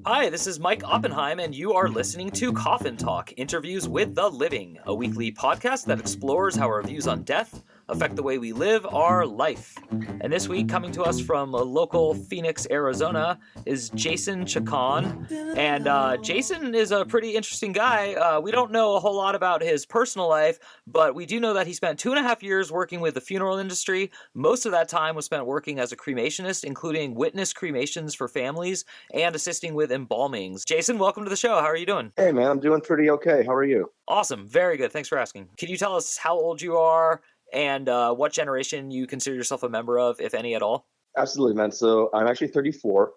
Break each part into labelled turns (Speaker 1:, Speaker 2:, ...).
Speaker 1: Hi, this is Mike Oppenheim, and you are listening to Coffin Talk, Interviews with the Living, a weekly podcast that explores how our views on death affect the way we live our life. And this week, coming to us from local Phoenix, Arizona, is Jason Chacon. And Jason is a pretty interesting guy. We don't know a whole lot about his personal life, but we do know that he spent 2.5 years working with the funeral industry. Most of that time was spent working as a cremationist, including witness cremations for families and assisting with embalmings. Jason, welcome to the show. How are you doing?
Speaker 2: Hey, man, I'm doing pretty okay. How are you?
Speaker 1: Awesome. Very good. Thanks for asking. Can you tell us how old you are and what generation you consider yourself a member of, if any at all?
Speaker 2: Absolutely, man. So I'm actually 34,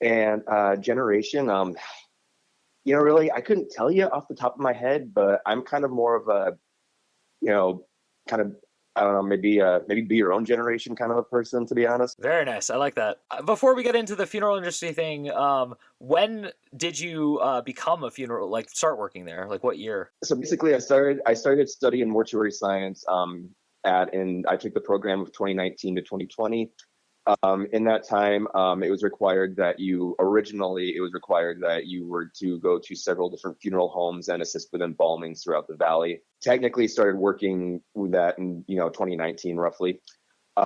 Speaker 2: and generation, really, I couldn't tell you off the top of my head, but I'm kind of more of a, kind of, I don't know, maybe be your own generation kind of a person, to be honest.
Speaker 1: Very nice. I like that. Before we get into the funeral industry thing, when did you become a funeral, start working there? Like what year?
Speaker 2: So basically, I started studying mortuary science I took the program of 2019 to 2020. In that time, it was required that you were to go to several different funeral homes and assist with embalmings throughout the valley. Technically started working with that in, 2019 roughly.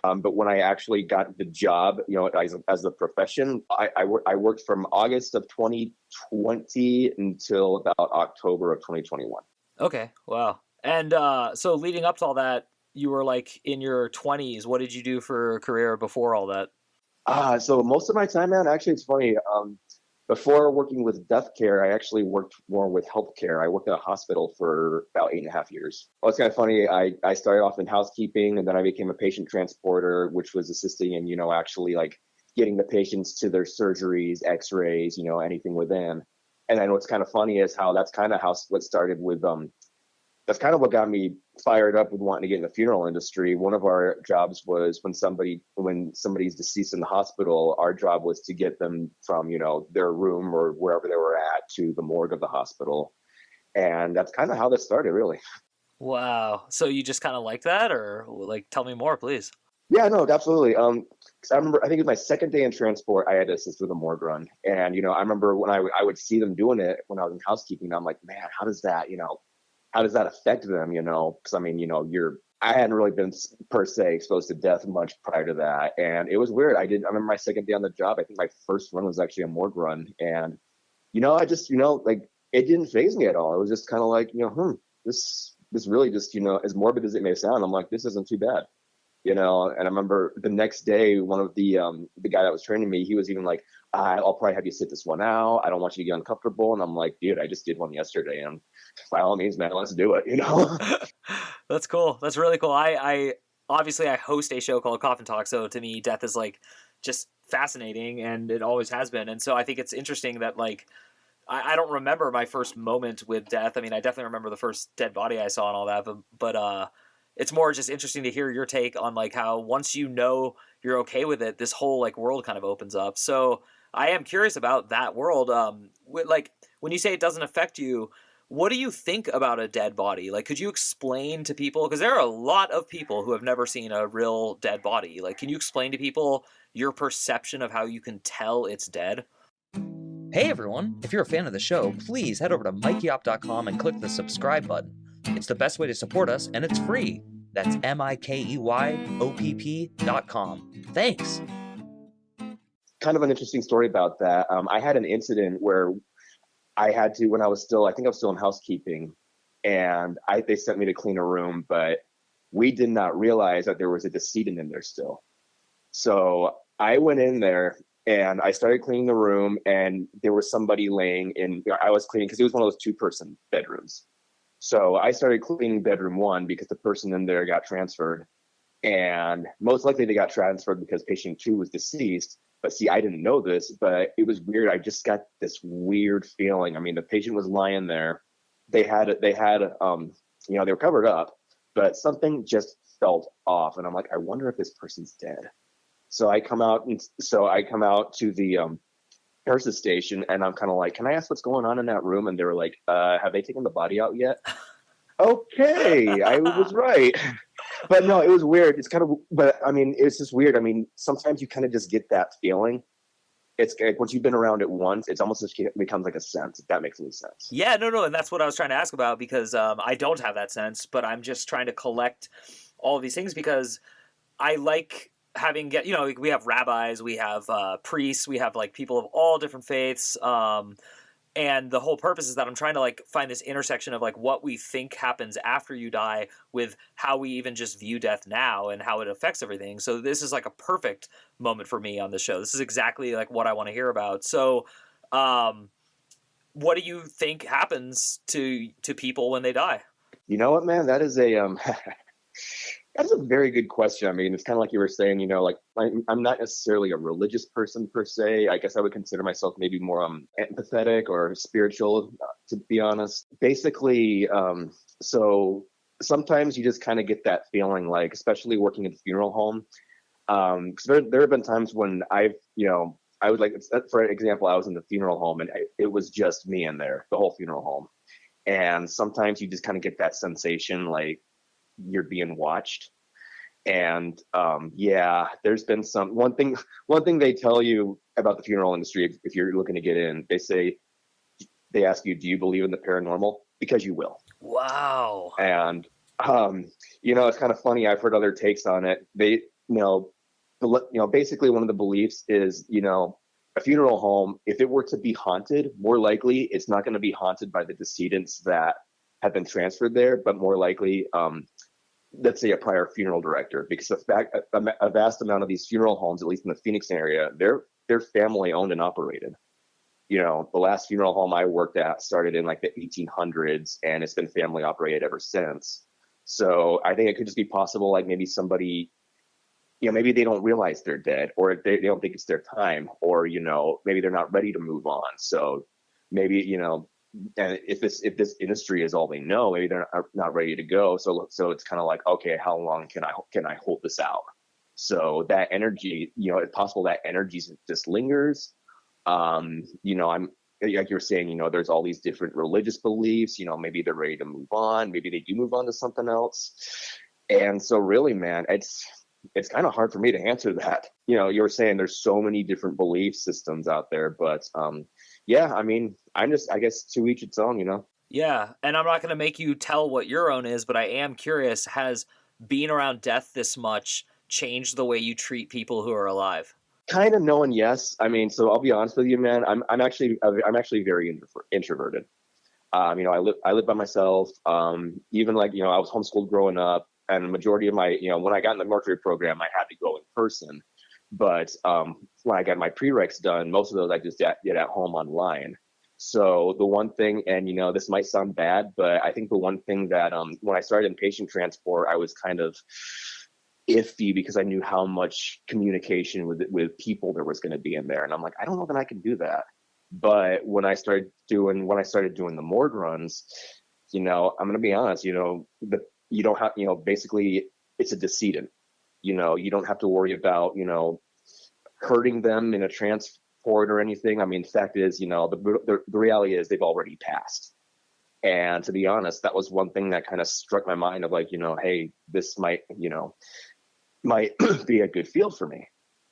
Speaker 2: But when I actually got the job, as a profession, I worked from August of 2020 until about October of 2021.
Speaker 1: Okay. Wow. And so leading up to all that, you were like in your 20s. What did you do for a career before all that?
Speaker 2: So most of my time, man, actually, it's funny. Before working with death care, I actually worked more with healthcare. I worked at a hospital for about 8.5 years. Well, it's kind of funny. I started off in housekeeping, and then I became a patient transporter, which was assisting in, actually like getting the patients to their surgeries, x-rays, anything with them. And then what's kind of funny is how that's kind of what started with, that's kind of what got me fired up with wanting to get in the funeral industry. One of our jobs was when somebody's deceased in the hospital, our job was to get them from, their room or wherever they were at to the morgue of the hospital. And that's kind of how this started, really.
Speaker 1: Wow. So you just kind of like that, or tell me more, please?
Speaker 2: Yeah, no, absolutely. 'Cause I remember, I think it was my second day in transport, I had to assist with a morgue run. And, I remember when I would see them doing it when I was in housekeeping, I'm like, man, how does that affect them, because I hadn't really been per se exposed to death much prior to that. And it was weird. I remember my second day on the job, I think my first run was actually a morgue run. And, I just, it didn't faze me at all. It was just kind of like, this really just, as morbid as it may sound, I'm like, this isn't too bad. And I remember the next day, one of the guy that was training me, he was even like, I'll probably have you sit this one out. I don't want you to get uncomfortable. And I'm like, dude, I just did one yesterday. And by all means, man, let's do it,
Speaker 1: That's cool. That's really cool. I obviously I host a show called Coffin Talk. So to me, death is just fascinating, and it always has been. And so I think it's interesting that I don't remember my first moment with death. I mean, I definitely remember the first dead body I saw and all that, but it's more just interesting to hear your take on how once you're okay with it, this whole world kind of opens up. So I am curious about that world. When you say it doesn't affect you, what do you think about a dead body? Could you explain to people, because there are a lot of people who have never seen a real dead body. Can you explain to people your perception of how you can tell it's dead? Hey everyone, if you're a fan of the show, please head over to mikeyop.com and click the subscribe button. It's the best way to support us, and it's free. That's MIKEYOPP.com. Thanks.
Speaker 2: Kind of an interesting story about that. I had an incident where I had to, when I think I was still in housekeeping, and they sent me to clean a room, but we did not realize that there was a decedent in there still. So I went in there and I started cleaning the room, and there was somebody laying in, I was cleaning because it was one of those 2-person bedrooms. So I started cleaning bedroom 1 because the person in there got transferred, and most likely they got transferred because patient 2 was deceased. But see, I didn't know this, but it was weird. I just got this weird feeling. I mean, the patient was lying there. They were covered up, but something just felt off. And I'm like, I wonder if this person's dead. So I come out to the nurse's station, and I'm kind of like, can I ask what's going on in that room? And they were like, have they taken the body out yet? Okay, I was right. But no, it was weird. It's kind of, but I mean, it's just weird. I mean, sometimes you kind of just get that feeling. it's like once you've been around it once, it's almost just becomes like a sense, if that makes any sense.
Speaker 1: Yeah, no, and that's what I was trying to ask about because I don't have that sense, but I'm just trying to collect all of these things because I like having we have rabbis, we have priests, we have like people of all different faiths, and the whole purpose is that I'm trying to like find this intersection of like what we think happens after you die with how we even just view death now and how it affects everything. So this is like a perfect moment for me on the show. This is exactly like what I want to hear about. So, what do you think happens to people when they die?
Speaker 2: You know what, man? That is a that's a very good question. I mean, it's kind of like you were saying, like I'm not necessarily a religious person per se. I guess I would consider myself maybe more empathetic or spiritual, to be honest. Basically, so sometimes you just kind of get that feeling, like, especially working at the funeral home. Because there have been times when I would like, for example, I was in the funeral home and it was just me in there, the whole funeral home. And sometimes you just kind of get that sensation like you're being watched. And yeah, there's been one thing they tell you about the funeral industry, if you're looking to get in, they ask you, do you believe in the paranormal? Because you will.
Speaker 1: Wow.
Speaker 2: And it's kind of funny. I've heard other takes on it. Basically one of the beliefs is, a funeral home, if it were to be haunted, more likely it's not going to be haunted by the decedents that have been transferred there, but more likely, let's say a prior funeral director, because a vast amount of these funeral homes, at least in the Phoenix area, they're family owned and operated. The last funeral home I worked at started in like the 1800s, and it's been family operated ever since. So I think it could just be possible, like maybe somebody, maybe they don't realize they're dead, or they don't think it's their time, or, maybe they're not ready to move on. So maybe, and if this industry is all they know, maybe they're not ready to go. So it's kind of like, okay, how long can I hold this out? So that energy, it's possible that energy just lingers. I'm like you were saying, there's all these different religious beliefs, maybe they're ready to move on. Maybe they do move on to something else. And so really, man, it's kind of hard for me to answer that. You were saying there's so many different belief systems out there, but yeah, I mean, I guess to each its own,
Speaker 1: Yeah, and I'm not going to make you tell what your own is, but I am curious, has being around death this much changed the way you treat people who are alive?
Speaker 2: Kind of no and yes. I mean, so I'll be honest with you, man. I'm actually very introverted. I live by myself. Even like, I was homeschooled growing up, and the majority of my, when I got in the mortuary program, I had to go in person. But when I got my prereqs done, most of those I just did at home online. So the one thing, and this might sound bad, but I think the one thing that when I started in patient transport, I was kind of iffy because I knew how much communication with people there was going to be in there, and I'm like, I don't know that I can do that. But when I started doing the morgue runs, I'm going to be honest, you don't have, basically it's a decedent. You don't have to worry about, hurting them in a transport or anything. I mean, the fact is, the reality is they've already passed. And to be honest, that was one thing that kind of struck my mind of like, hey, this might be a good field for me.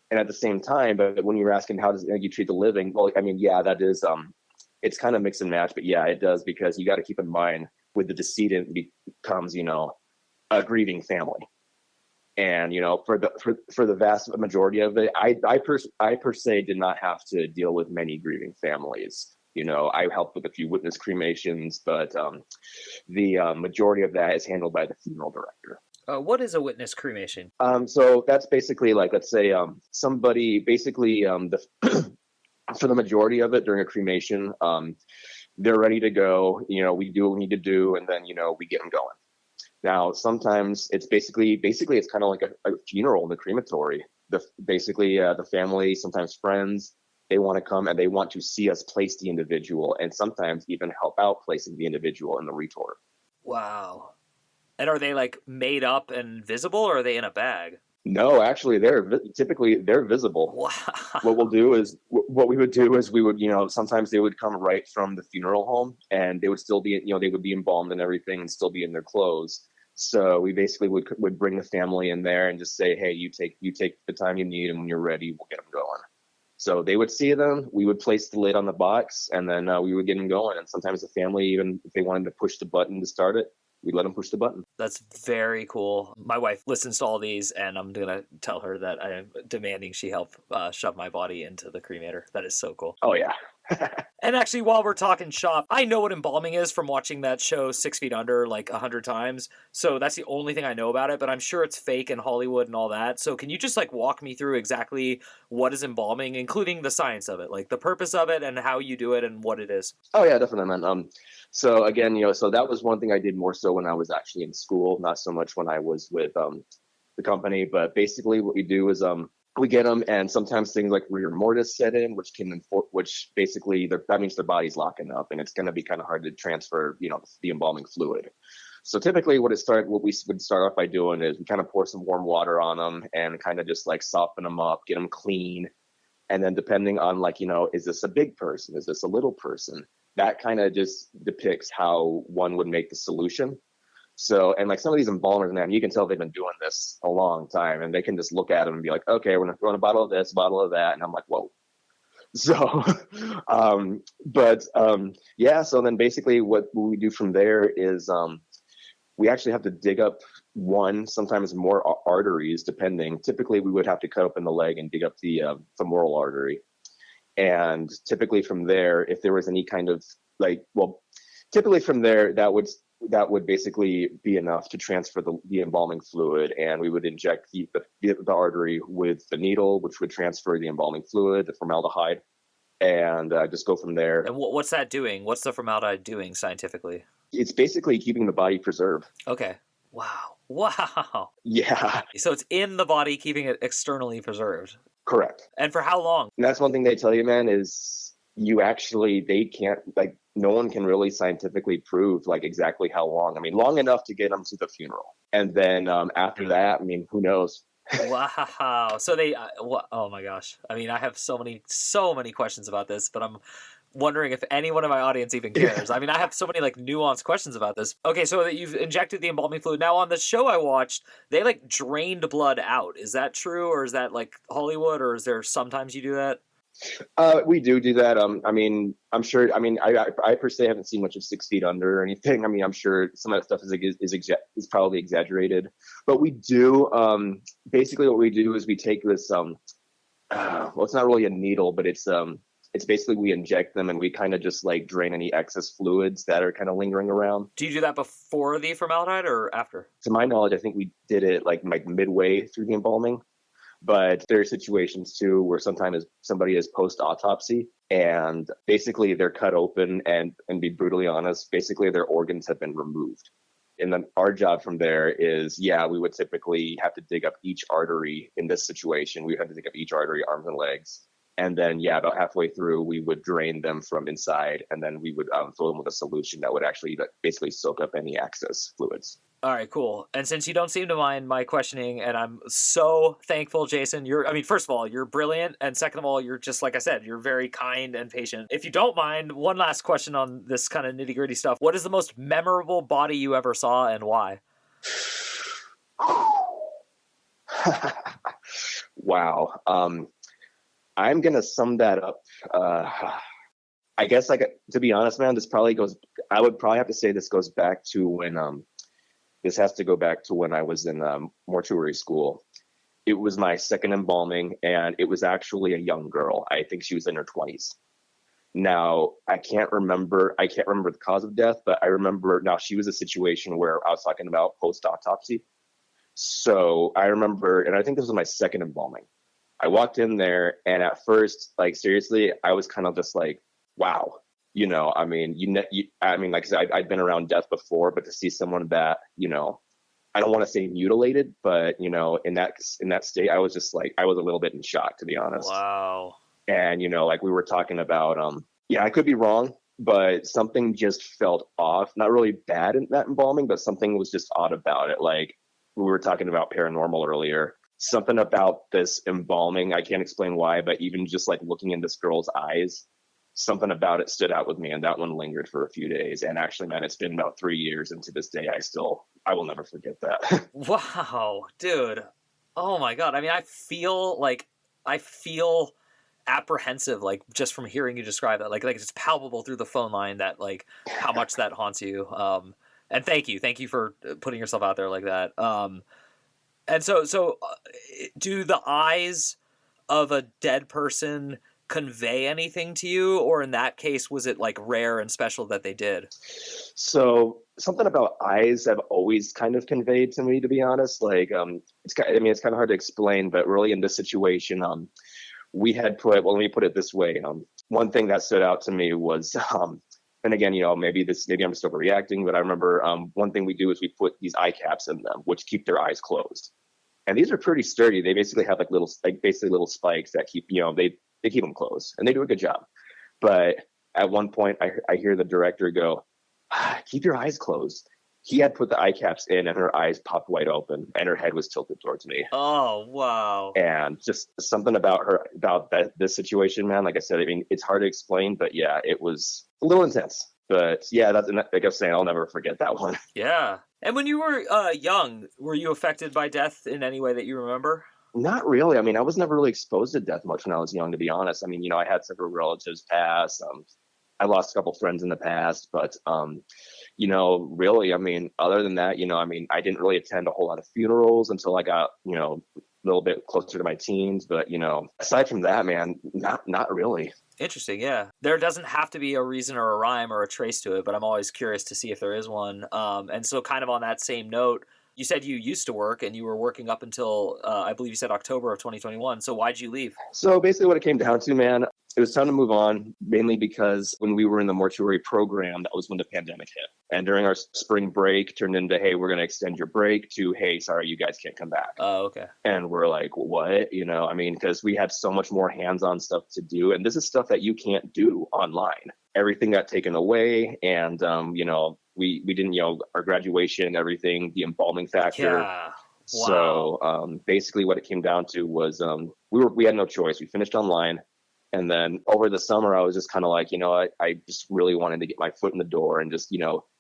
Speaker 2: And at the same time, but when you were asking how does you treat the living, well, I mean, yeah, that is, it's kind of mix and match, but yeah, it does, because you got to keep in mind with the decedent becomes, a grieving family. And, for the vast majority of it, I per se did not have to deal with many grieving families. I helped with a few witness cremations, but the majority of that is handled by the funeral director.
Speaker 1: What is a witness cremation?
Speaker 2: So that's basically like, let's say somebody basically for the majority of it during a cremation, they're ready to go. We do what we need to do, and then we get them going. Now, sometimes it's basically it's kind of like a funeral in the crematory. The family, sometimes friends, they want to come and they want to see us place the individual, and sometimes even help out placing the individual in the retort.
Speaker 1: Wow. And are they like made up and visible, or are they in a bag?
Speaker 2: No, actually, typically visible.
Speaker 1: Wow.
Speaker 2: What we would do is we would, sometimes they would come right from the funeral home, and they would still be, they would be embalmed and everything and still be in their clothes. So we basically would bring the family in there and just say, hey, you take the time you need, and when you're ready, we'll get them going. So they would see them, we would place the lid on the box, and then we would get them going. And sometimes the family, even if they wanted to push the button to start it, we'd let them push the button.
Speaker 1: That's very cool. My wife listens to all these, and I'm going to tell her that I am demanding she help shove my body into the cremator. That is so cool.
Speaker 2: Oh, yeah.
Speaker 1: And actually, while we're talking shop, I know what embalming is from watching that show 6 Feet Under like 100 times. So that's the only thing I know about it, but I'm sure it's fake in Hollywood and all that. So can you just like walk me through exactly what is embalming, including the science of it, like the purpose of it and how you do it and what it is?
Speaker 2: Oh, yeah, definitely, man. So again, so that was one thing I did more so when I was actually in school, not so much when I was with the company. But basically what we do is we get them, and sometimes things like rigor mortis set in, which basically that means their body's locking up, and it's going to be kind of hard to transfer, the embalming fluid. So typically, what we would start off by doing is we kind of pour some warm water on them and kind of just like soften them up, get them clean, and then depending on is this a big person, is this a little person? That kind of just depicts how one would make the solution. So, and like some of these embalmers, man, you can tell they've been doing this a long time, and they can just look at them and be like, okay, we're going to throw in a bottle of this, bottle of that. And I'm like, whoa. So, yeah. So then basically what we do from there is we actually have to dig up sometimes more arteries, depending. Typically, we would have to cut open the leg and dig up the femoral artery. And typically from there, if there was any kind of typically from there, that would basically be enough to transfer the embalming fluid, and we would inject the artery with the needle, which would transfer the embalming fluid, the formaldehyde, and just go from there.
Speaker 1: And what's that doing? What's the formaldehyde doing scientifically?
Speaker 2: It's basically keeping the body preserved.
Speaker 1: Okay. Wow.
Speaker 2: Yeah.
Speaker 1: So it's in the body, keeping it externally preserved.
Speaker 2: Correct.
Speaker 1: And for how long?
Speaker 2: And that's one thing they tell you, man, is they can't, no one can really scientifically prove exactly how long. I mean, long enough to get them to the funeral. And then after that, I mean, who knows?
Speaker 1: Wow. So oh my gosh. I mean, I have so many questions about this, but I'm wondering if anyone in my audience even cares. I mean, I have so many nuanced questions about this. Okay, so that you've injected the embalming fluid. Now on the show I watched, they drained blood out. Is that true, or is that Hollywood, or is there sometimes you do that?
Speaker 2: We do that. I mean, I'm sure. I mean, I per se haven't seen much of 6 Feet Under or anything. I mean, I'm sure some of that stuff is probably exaggerated. But we do. Basically, what we do is we take this. It's not really a needle, but it's basically we inject them and we kind of just drain any excess fluids that are kind of lingering around.
Speaker 1: Do you do that before the formaldehyde or after?
Speaker 2: To my knowledge, I think we did it midway through the embalming. But there are situations too where sometimes somebody is post-autopsy and basically they're cut open and be brutally honest, basically their organs have been removed. And then our job from there is, we would typically have to dig up each artery in this situation. We would have to dig up each artery, arms and legs. And then, about halfway through, we would drain them from inside, and then we would fill them with a solution that would actually basically soak up any excess fluids.
Speaker 1: All right, cool. And since you don't seem to mind my questioning, and I'm so thankful, Jason, first of all, you're brilliant. And second of all, you're just, like I said, you're very kind and patient. If you don't mind, one last question on this kind of nitty gritty stuff. What is the most memorable body you ever saw and why?
Speaker 2: Wow. I'm going to sum that up. I guess, to be honest, man, I would probably have to say this goes back to when, this has to go back to when I was in mortuary school. It was my second embalming, and it was actually a young girl. I think she was in her 20s. Now, I can't remember the cause of death, but I remember now she was a situation where I was talking about post-autopsy. So I remember, and I think this was my second embalming. I walked in there, and at first, seriously, I was kind of just wow. I mean, like I said, I'd been around death before, but to see someone that, I don't want to say mutilated, but, in that state, I was just I was a little bit in shock, to be honest.
Speaker 1: Wow.
Speaker 2: And, we were talking about, I could be wrong, but something just felt off. Not really bad in that embalming, but something was just odd about it. We were talking about paranormal earlier. Something about this embalming, I can't explain why, but even just looking in this girl's eyes, something about it stood out with me, and that one lingered for a few days. And actually, man, it's been about 3 years, and to this day, I will never forget that.
Speaker 1: Wow, dude. Oh my God. I mean, I feel apprehensive, like just from hearing you describe that, like it's palpable through the phone line that like how much that haunts you. And thank you for putting yourself out there like that. And do the eyes of a dead person convey anything to you, or in that case, was it like rare and special that they did?
Speaker 2: So something about eyes have always kind of conveyed to me, to be honest. Like, it's kind of hard to explain, but really in this situation, we had put, well, let me put it this way. One thing that stood out to me was, and again, maybe I'm just overreacting, but I remember one thing we do is we put these eye caps in them, which keep their eyes closed. And these are pretty sturdy. They basically have basically little spikes that keep, they keep them closed, and they do a good job. But at one point, I hear the director go, keep your eyes closed. He had put the eye caps in, and her eyes popped wide open, and her head was tilted towards me.
Speaker 1: Oh, wow.
Speaker 2: And just something about this situation, man. Like I said, I mean, it's hard to explain, but yeah, it was a little intense. But yeah, that's, like I was saying, I'll never forget that one.
Speaker 1: Yeah. And when you were young, were you affected by death in any way that you remember?
Speaker 2: Not really. I mean, I was never really exposed to death much when I was young, to be honest. I mean, I had several relatives pass. I lost a couple friends in the past, but really, I mean, other than that, I mean, I didn't really attend a whole lot of funerals until I got, a little bit closer to my teens. But, aside from that, man, not really.
Speaker 1: Interesting, yeah. There doesn't have to be a reason or a rhyme or a trace to it, but I'm always curious to see if there is one. And so kind of on that same note, you said you used to work and you were working up until, I believe you said October of 2021. So why'd you leave?
Speaker 2: So basically what it came down to, man, it was time to move on, mainly because when we were in the mortuary program, that was when the pandemic hit. And during our spring break turned into, hey, we're going to extend your break, to, hey, sorry, you guys can't come back.
Speaker 1: Oh, okay.
Speaker 2: And we're like, what? I mean, because we had so much more hands-on stuff to do. And this is stuff that you can't do online. Everything got taken away. And, we didn't, our graduation, everything, the embalming factor.
Speaker 1: Yeah.
Speaker 2: Wow. So basically what it came down to was we had no choice. We finished online. And then over the summer, I was just kind of like, I just really wanted to get my foot in the door and just,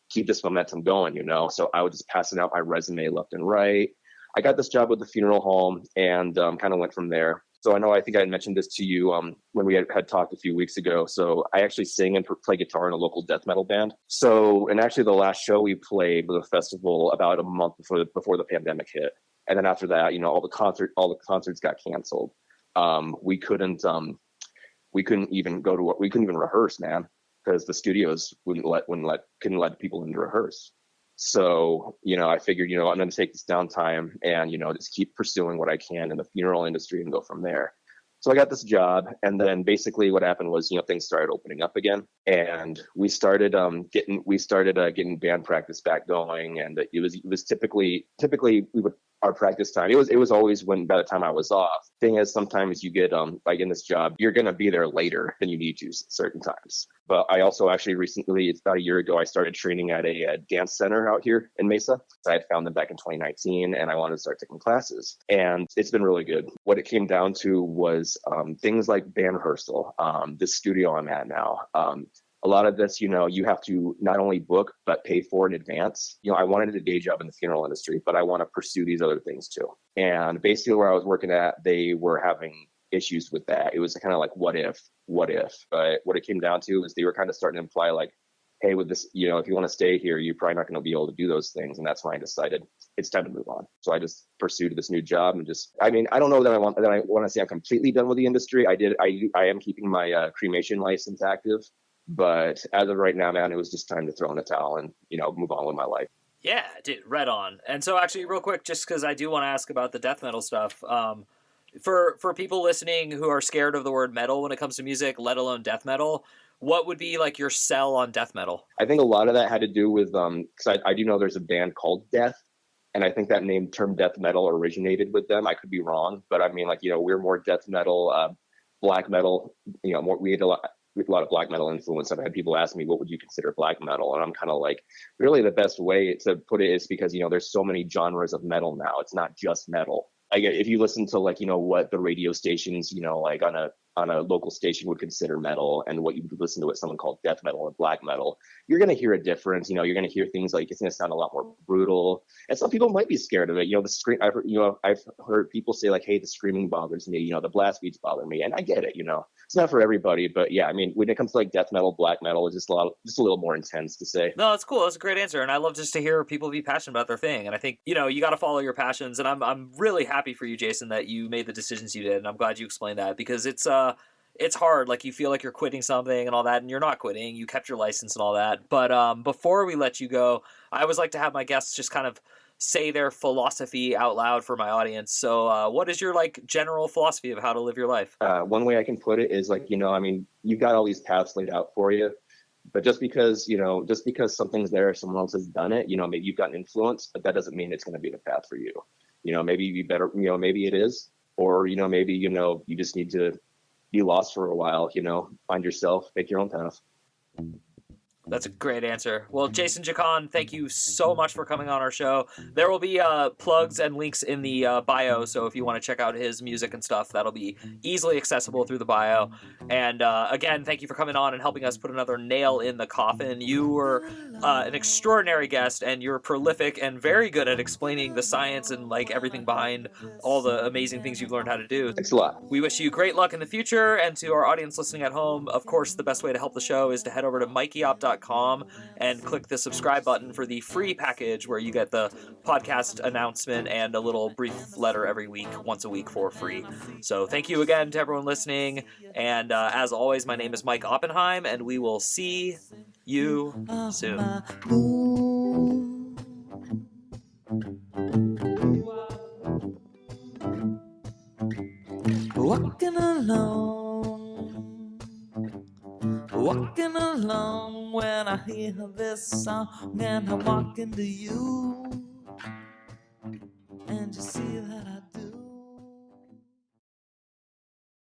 Speaker 2: keep this momentum going, So I was just passing out my resume left and right. I got this job with the funeral home and kind of went from there. So I think I had mentioned this to you when we had talked a few weeks ago. So I actually sing and play guitar in a local death metal band. So, and actually the last show we played was a festival about a month before the pandemic hit. And then after that, all the concerts got canceled. We couldn't even rehearse, man, because the studios couldn't let people in to rehearse. So, I figured, I'm going to take this downtime and, just keep pursuing what I can in the funeral industry and go from there. So I got this job, and then basically what happened was, things started opening up again, and we started getting band practice back going, and it was typically our practice time. It was always by the time I was off. Thing is, sometimes you get like in this job, you're gonna be there later than you need to certain times. But I also actually recently, it's about a year ago, I started training at a dance center out here in Mesa. So I had found them back in 2019, and I wanted to start taking classes, and it's been really good. What it came down to was things like band rehearsal, this studio I'm at now. A lot of this, you have to not only book, but pay for in advance. I wanted a day job in the funeral industry, but I want to pursue these other things too. And basically where I was working at, they were having issues with that. It was kind of like, what if? But what it came down to is they were kind of starting to imply like, hey, with this, if you want to stay here, you're probably not going to be able to do those things. And that's when I decided it's time to move on. So I just pursued this new job and I don't know that I want to say I'm completely done with the industry. I am keeping my cremation license active. But as of right now, man, it was just time to throw in the towel and, move on with my life.
Speaker 1: Yeah, dude, right on. And so actually real quick, just because I do want to ask about the death metal stuff, for people listening who are scared of the word metal when it comes to music, let alone death metal, what would be like your sell on death metal?
Speaker 2: I think a lot of that had to do with, because I do know there's a band called Death, and I think that term death metal originated with them. I could be wrong, but I mean, like, we're more death metal, black metal, we had a lot of black metal influence. I've had people ask me, what would you consider black metal? And I'm kind of like, really the best way to put it is because, there's so many genres of metal now. It's not just metal. Like if you listen to like, what the radio stations, like on a on a local station would consider metal and what you would listen to what someone called death metal or black metal, you're going to hear a difference. You're going to hear things like it's going to sound a lot more brutal, and some people might be scared of it. The scream. I've heard people say like, "Hey, the screaming bothers me." The blast beats bother me, and I get it. It's not for everybody, but yeah, I mean, when it comes to like death metal, black metal, it's just a little more intense to say.
Speaker 1: No, that's cool. That's a great answer, and I love just to hear people be passionate about their thing. And I think you got to follow your passions, and I'm really happy for you, Jason, that you made the decisions you did, and I'm glad you explained that because it's hard. Like you feel like you're quitting something and all that, and you're not quitting. You kept your license and all that. But before we let you go, I always like to have my guests just kind of say their philosophy out loud for my audience. So what is your like general philosophy of how to live your life?
Speaker 2: One way I can put it is like, I mean, you've got all these paths laid out for you, but just because something's there, someone else has done it, maybe you've got an influence, but that doesn't mean it's going to be the path for you. Maybe you better, maybe it is, or, maybe, you just need to be lost for a while, find yourself, make your own path.
Speaker 1: That's a great answer. Well, Jason Chacon, thank you so much for coming on our show. There will be plugs and links in the bio, so if you want to check out his music and stuff, that'll be easily accessible through the bio. And again, thank you for coming on and helping us put another nail in the coffin. You were an extraordinary guest, and you're prolific and very good at explaining the science and like everything behind all the amazing things you've learned how to do.
Speaker 2: Thanks a lot.
Speaker 1: We wish you great luck in the future, and to our audience listening at home, of course, the best way to help the show is to head over to mikeyop.com and click the subscribe button for the free package where you get the podcast announcement and a little brief letter every week, once a week for free. So thank you again to everyone listening. And as always, my name is Mike Oppenheim, and we will see you soon.
Speaker 3: Walking along when I hear this song, and I'm walking to you, and you see that I